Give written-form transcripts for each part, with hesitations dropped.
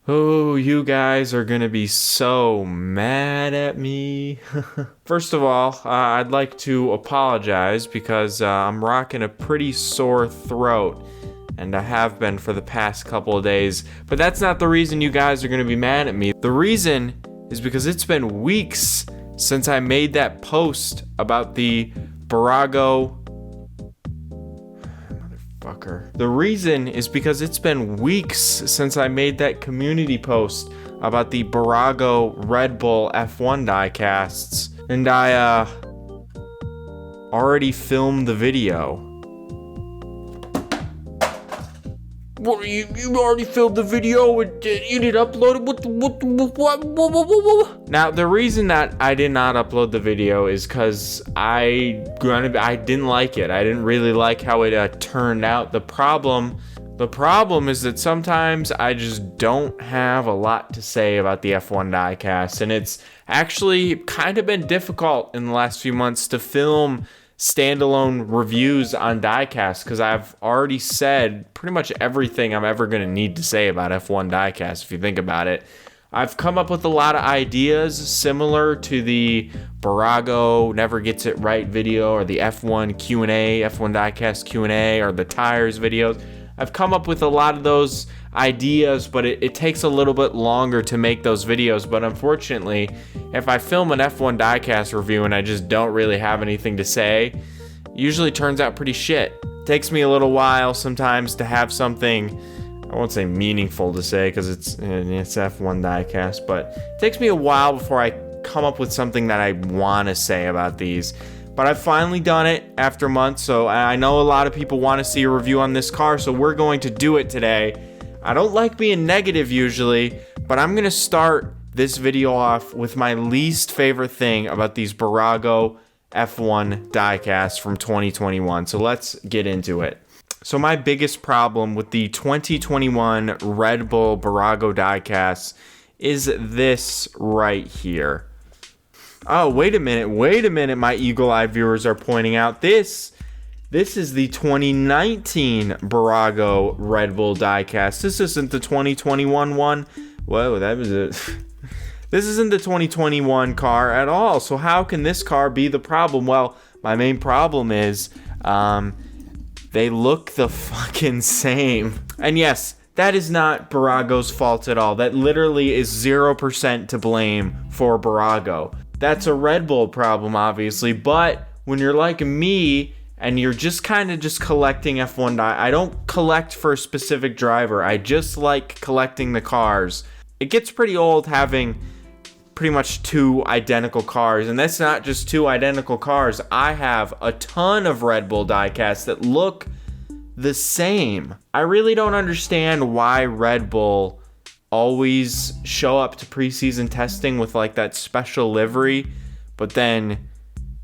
Oh, you guys are gonna be so mad at me. First of all, I'd like to apologize because I'm rocking a pretty sore throat, and I have been for the past couple of days. But that's not the reason you guys are gonna be mad at me. The reason is because it's been weeks since I made that post about the BBurago. The reason is because it's been weeks since I made that community post about the BBurago Red Bull F1 diecasts, and I already filmed the video. What? You already filmed the video? You didn't upload it? Now, the reason that I did not upload the video is because I didn't like it. I didn't really like how it turned out. The problem is that sometimes I just don't have a lot to say about the F1 diecast, and it's actually kind of been difficult in the last few months to film standalone reviews on diecast because I've already said pretty much everything I'm ever going to need to say about F1 diecast. If you think about it, I've come up with a lot of ideas similar to the BBurago Never Gets It Right video, or the F1 Q&A, F1 diecast Q&A, or the tires videos. I've come up with a lot of those ideas, but it takes a little bit longer to make those videos. But unfortunately, if I film an F1 diecast review and I just don't really have anything to say, it usually turns out pretty shit. It takes me a little while sometimes to have something, I won't say meaningful to say because it's F1 diecast, but it takes me a while before I come up with something that I want to say about these. But I've finally done it after months, so I know a lot of people want to see a review on this car, so we're going to do it today. I don't like being negative usually, but I'm going to start this video off with my least favorite thing about these BBurago F1 diecasts from 2021. So let's get into it. So my biggest problem with the 2021 Red Bull BBurago diecasts is this right here. Oh, wait a minute, my eagle-eye viewers are pointing out. This is the 2019 BBurago Red Bull diecast. This isn't the 2021 one. Whoa, that was it. This isn't the 2021 car at all. So how can this car be the problem? Well, my main problem is they look the fucking same. And yes, that is not BBurago's fault at all. That literally is 0% to blame for BBurago. That's a Red Bull problem, obviously, but when you're like me and you're just kind of just collecting F1 I don't collect for a specific driver. I just like collecting the cars. It gets pretty old having pretty much two identical cars, and that's not just two identical cars. I have a ton of Red Bull diecasts that look the same. I really don't understand why Red Bull always show up to preseason testing with like that special livery, but then,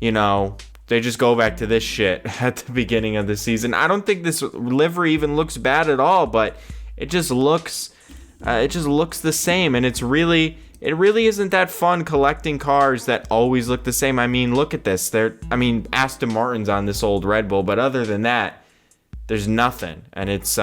they just go back to this shit at the beginning of the season. I don't think this livery even looks bad at all, but it just looks the same, and it really isn't that fun collecting cars that always look the same. I mean, look at this. Aston Martin's on this old Red Bull, but other than that, there's nothing, and it's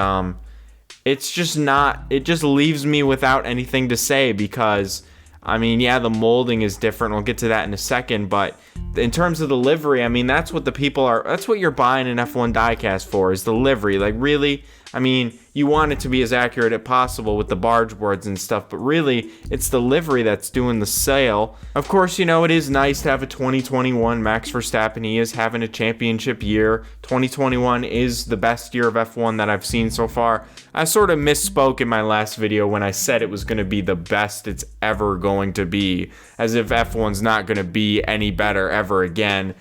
just not, it just leaves me without anything to say because, the molding is different. We'll get to that in a second, but in terms of the livery, that's what that's what you're buying an F1 diecast for, is the livery. Like, really, you want it to be as accurate as possible with the barge boards and stuff, but really, it's the livery that's doing the sale. Of course, it is nice to have a 2021 Max Verstappen. He is having a championship year. 2021 is the best year of F1 that I've seen so far. I sort of misspoke in my last video when I said it was going to be the best it's ever going to be, as if F1's not going to be any better ever again.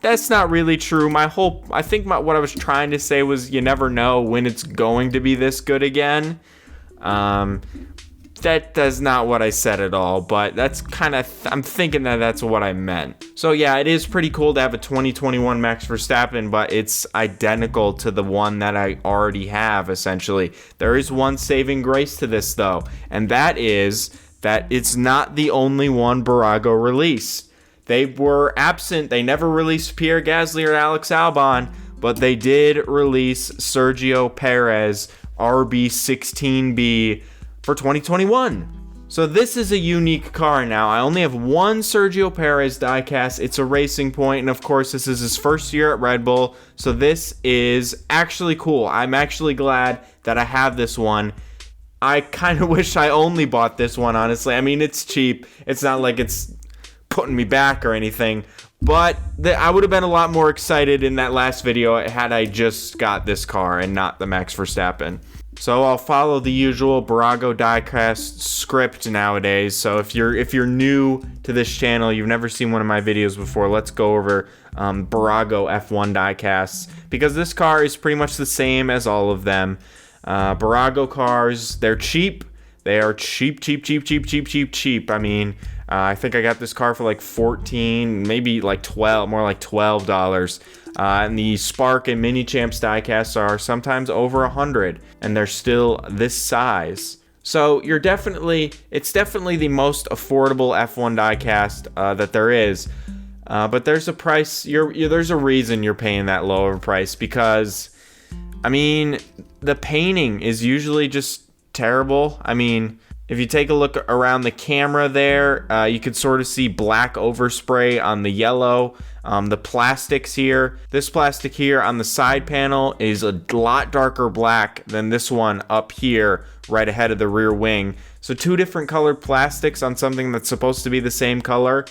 That's not really true. I think what I was trying to say was you never know when it's going to be this good again. That's not what I said at all, but that's I'm thinking that's what I meant. So yeah, it is pretty cool to have a 2021 Max Verstappen, but it's identical to the one that I already have, essentially. There is one saving grace to this, though, and that is that it's not the only one BBurago released. They were absent. They never released Pierre Gasly or Alex Albon, but they did release Sergio Perez, RB16B, for 2021. So this is a unique car now. I only have one Sergio Perez diecast. It's a Racing Point, and of course this is his first year at Red Bull. So this is actually cool. I'm actually glad that I have this one. I kind of wish I only bought this one, honestly. I mean, it's cheap. It's not like it's putting me back or anything. But I would have been a lot more excited in that last video had I just got this car and not the Max Verstappen. So I'll follow the usual BBurago diecast script nowadays. So if you're new to this channel, you've never seen one of my videos before, let's go over BBurago F1 diecasts, because this car is pretty much the same as all of them. BBurago cars, they're cheap. They are cheap. I mean, I think I got this car for like $14, maybe like $12, more like $12. And the Spark and Mini Champs diecasts are sometimes over $100, and they're still this size. So it's definitely the most affordable F1 diecast that there is. But there's a price. There's a reason you're paying that low of a price, because, I mean, the painting is usually just terrible. I mean, if you take a look around the camera there, you could sort of see black overspray on the yellow. The plastics here, this plastic here on the side panel is a lot darker black than this one up here right ahead of the rear wing. So two different colored plastics on something that's supposed to be the same color.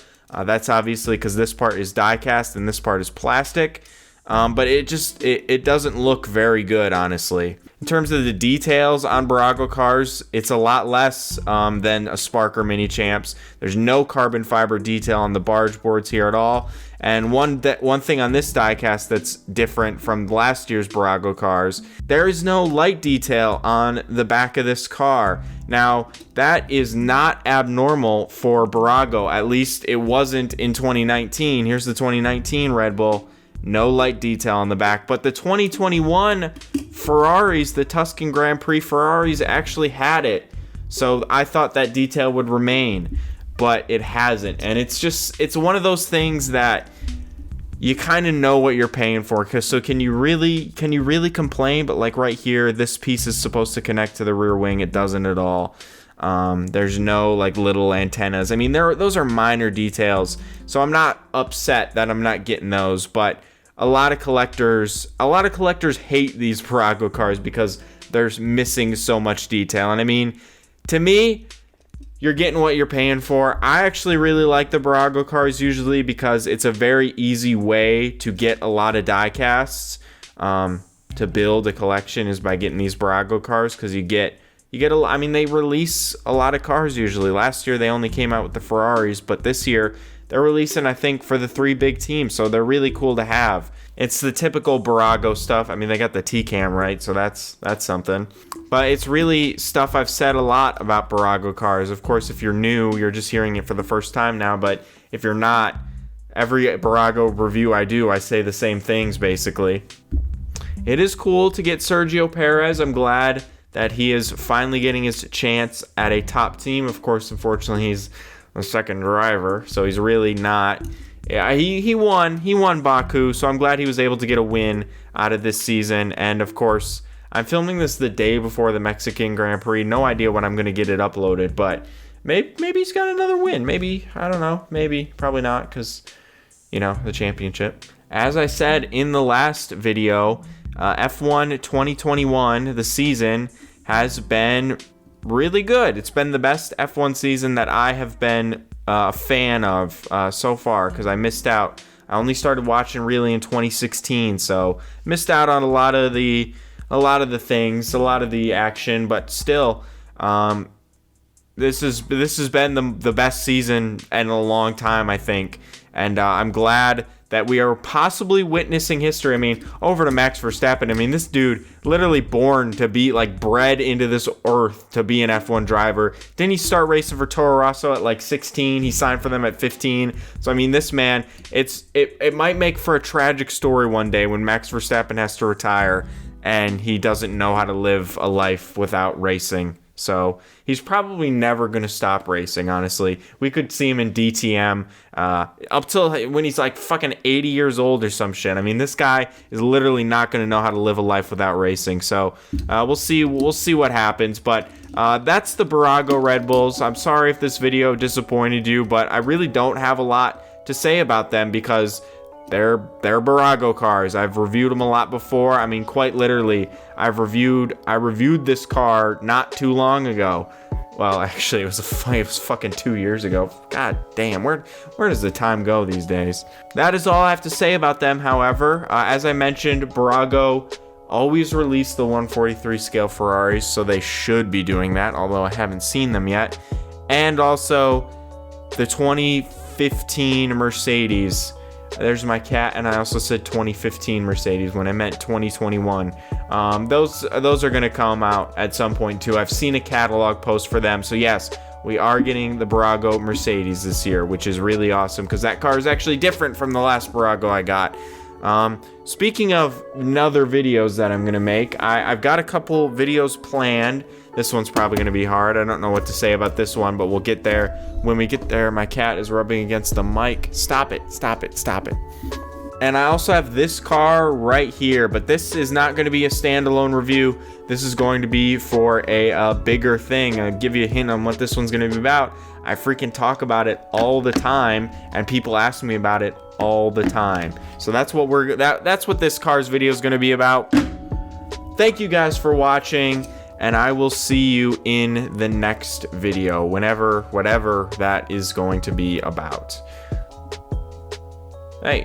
That's obviously because this part is die-cast and this part is plastic. But it doesn't look very good, honestly. In terms of the details on BBurago cars, it's a lot less than a Spark or Mini Champs. There's no carbon fiber detail on the barge boards here at all. And one thing on this diecast that's different from last year's BBurago cars, there is no light detail on the back of this car. Now, that is not abnormal for BBurago. At least it wasn't in 2019. Here's the 2019 Red Bull. No light detail on the back. But the 2021 Ferraris, the Tuscan Grand Prix Ferraris, actually had it. So I thought that detail would remain, but it hasn't. And it's one of those things that you kind of know what you're paying for. So can you really complain? But like right here, this piece is supposed to connect to the rear wing. It doesn't at all. There's no like little antennas. I mean, those are minor details. So I'm not upset that I'm not getting those, but a lot of collectors hate these BBurago cars because they're missing so much detail. And I mean, to me, you're getting what you're paying for. I actually really like the BBurago cars usually because it's a very easy way to get a lot of diecasts. To build a collection is by getting these BBurago cars, because you get I mean, they release a lot of cars usually. Last year they only came out with the Ferraris, but this year they're releasing, I think, for the 3 big teams, so they're really cool to have. It's the typical BBurago stuff. I mean, they got the T-cam, right? So that's something. But it's really stuff I've said a lot about BBurago cars. Of course, if you're new, you're just hearing it for the first time now. But if you're not, every BBurago review I do, I say the same things, basically. It is cool to get Sergio Perez. I'm glad that he is finally getting his chance at a top team. Of course, unfortunately, he's a second driver, so he's really not. Yeah, he won Baku, so I'm glad he was able to get a win out of this season. And of course, I'm filming this the day before the Mexican Grand Prix. No idea when I'm going to get it uploaded, but maybe he's got another win. Maybe, I don't know. Maybe, probably not, because, you know, the championship. As I said in the last video, F1 2021, the season, has been really good. It's been the best F1 season that I have been a fan of so far, because I missed out. I only started watching really in 2016, so missed out on a lot of the things, a lot of the action, but still, this has been the best season in a long time, I think, and I'm glad that we are possibly witnessing history. I mean, over to Max Verstappen. I mean, this dude literally born to be, like, bred into this earth to be an F1 driver. Didn't he start racing for Toro Rosso at like 16? He signed for them at 15. So I mean, this man, it might make for a tragic story one day when Max Verstappen has to retire and he doesn't know how to live a life without racing. So he's probably never going to stop racing, honestly. We could see him in DTM up till when he's like fucking 80 years old or some shit. I mean, this guy is literally not going to know how to live a life without racing. So we'll see what happens. But that's the BBurago Red Bulls. I'm sorry if this video disappointed you, but I really don't have a lot to say about them because they're BBurago cars. I've reviewed them a lot before. I mean, quite literally, I reviewed this car not too long ago. Well, actually, it was fucking 2 years ago. God damn, where does the time go these days? That is all I have to say about them. However, as I mentioned, BBurago always release the 143 scale Ferraris, so they should be doing that, although I haven't seen them yet. And also the 2015 Mercedes. There's my cat, and I also said 2015 Mercedes when I meant 2021. Those are going to come out at some point too. I've seen a catalog post for them, so yes, we are getting the BBurago Mercedes this year, which is really awesome because that car is actually different from the last BBurago I got. Speaking of other videos that I'm going to make, I've got a couple videos planned. This one's probably going to be hard. I don't know what to say about this one, but we'll get there. When we get there, my cat is rubbing against the mic. Stop it, stop it, stop it. And I also have this car right here, but this is not going to be a standalone review. This is going to be for a bigger thing. I'll give you a hint on what this one's going to be about. I freaking talk about it all the time, and people ask me about it all the time. So that's what that's what this car's video is going to be about. Thank you guys for watching, and I will see you in the next video, whatever that is going to be about. Hey,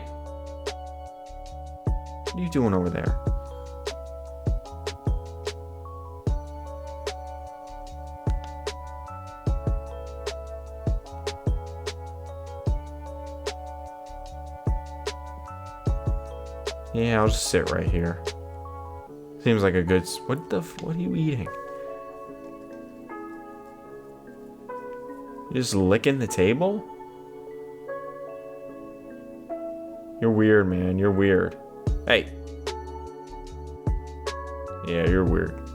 what are you doing over there? Yeah, I'll just sit right here. Seems like a good... What are you eating? You just licking the table? You're weird, man. You're weird. Hey. Yeah, you're weird.